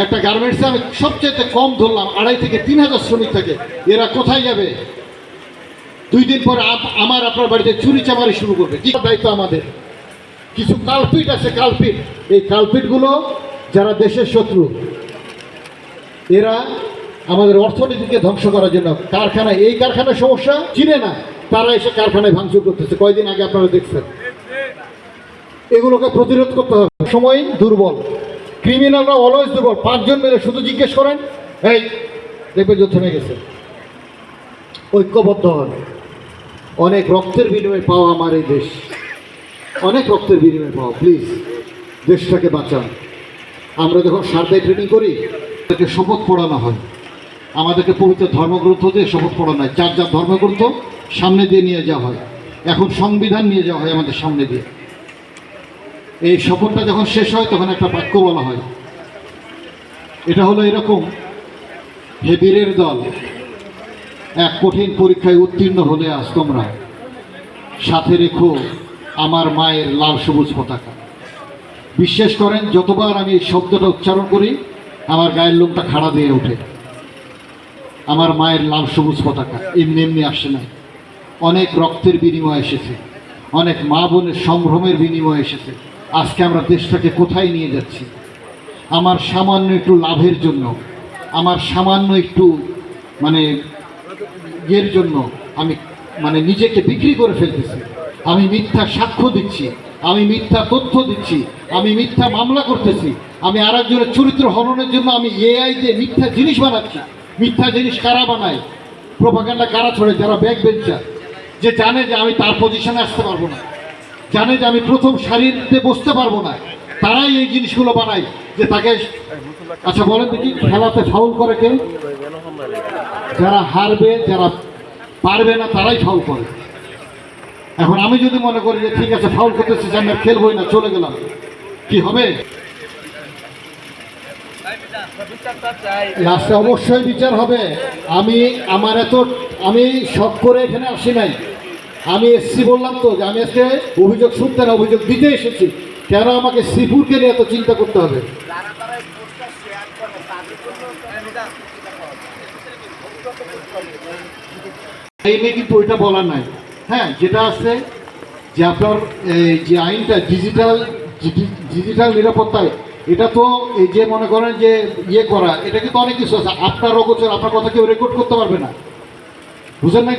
একটা গার্মেন্টসে আমি সবচেয়ে কম ধরলাম 2,500 থেকে 3,000 শ্রমিক থাকে। এরা কোথায় যাবে? 2 দিন পরে আমার আপনার বাড়িতে চুরি চামারি শুরু করবে। কি দায়িত্ব আমাদের? কিছু কালপিট আছে, কালপিট। এই কালপিটগুলো যারা দেশের শত্রু, এরা আমাদের অর্থনীতিকে ধ্বংস করার জন্য কারখানায়, এই কারখানার সমস্যা চিনে না, তারা এসে কারখানায় ভাঙচুর করতেছে। কয়দিন আগে আপনারা দেখছেন। এগুলোকে প্রতিরোধ করতে হবে। সময় দুর্বল, ক্রিমিনালরা অলওয়েজ দুর্বল। 5 জন মিলে শুধু জিজ্ঞেস করেন, এই দেখবে যুদ্ধ থেমে গেছে। ঐক্যবদ্ধ হন। অনেক রক্তের বিনিময়ে পাওয়া আমার এই দেশ, অনেক রক্তের বিনিময়ে পাওয়া। প্লিজ দেশটাকে বাঁচান। আমরা যখন সারদায় ট্রেনিং করি, তাদেরকে শপথ পড়ানো হয়, আমাদেরকে পবিত্র ধর্মগ্রন্থ দিয়ে শপথ পড়ানো হয়। 4 ধর্মগ্রন্থ সামনে দিয়ে নিয়ে যাওয়া হয়। এখন সংবিধান নিয়ে যাওয়া হয় আমাদের সামনে দিয়ে। এই শপথটা যখন শেষ হয় তখন একটা বাক্য বলা হয়। এটা হলো এরকম, হে বীরের দল, এক কঠিন পরীক্ষায় উত্তীর্ণ হলে আজ তোমরা সাথে রেখো আমার মায়ের লাল সবুজ পতাকা। বিশ্বাস করেন, যতবার আমি এই শব্দটা উচ্চারণ করি আমার গায়ের লোমটা খাড়া দিয়ে ওঠে। আমার মায়ের লাল সবুজ পতাকা এমনি এমনি আসে না, অনেক রক্তের বিনিময়ে এসেছে, অনেক মা বোনের সম্ভ্রমের বিনিময়ে এসেছে। আজকে আমরা দেশটাকে কোথায় নিয়ে যাচ্ছি? আমার সামান্য একটু লাভের জন্য, আমার সামান্য একটু এর জন্য আমি নিজেকে বিক্রি করে ফেলতেছি। আমি মিথ্যা সাক্ষ্য দিচ্ছি, আমি মিথ্যা তথ্য দিচ্ছি, আমি মিথ্যা মামলা করতেছি। আমি আরেকজনের চরিত্র হননের জন্য আমি এআই দিয়ে মিথ্যা জিনিস বানাচ্ছি। মিথ্যা জিনিস কারা বানায়? প্রোপাগান্ডা কারা ছড়ে? যারা ব্যাক বেঞ্চার, যে জানে যে আমি তার পজিশনে আসতে পারবো না, জানে যে আমি প্রথম সারিতে বসতে পারবো না, তারাই এই জিনিসগুলো বানায় যে তাকে। আচ্ছা বলেন দেখি, খেলাতে ফাউল করে কে? যারা হারবে, যারা পারবে না, তারাই ফাউল করে। এখন আমি যদি মনে করি যে ঠিক আছে ফাউল করতেছি, আমি আর খেলবই না, চলে গেলাম, কি হবে? লাস্টে অবশ্যই বিচার হবে। আমি শখ করে এখানে আসি নাই। আমি এসছি বললাম তো যে আমি আজকে অভিযোগ শুনতে না, অভিযোগ দিতে এসেছি। কেন আমাকে শ্রীপুরকে নিয়ে এত চিন্তা করতে হবে? এই নিয়ে কিন্তু ওইটা বলার নাই। হ্যাঁ, যেটা আছে যে আপনার যে আইনটা ডিজিটাল নিরাপত্তায়, এটা তো এই যে মনে করেন যে ইয়ে করা, এটা কিন্তু অনেক কিছু আছে। আপনার অগোচর, আপনার কথা কেউ রেকর্ড করতে পারবে না, বুঝেন না?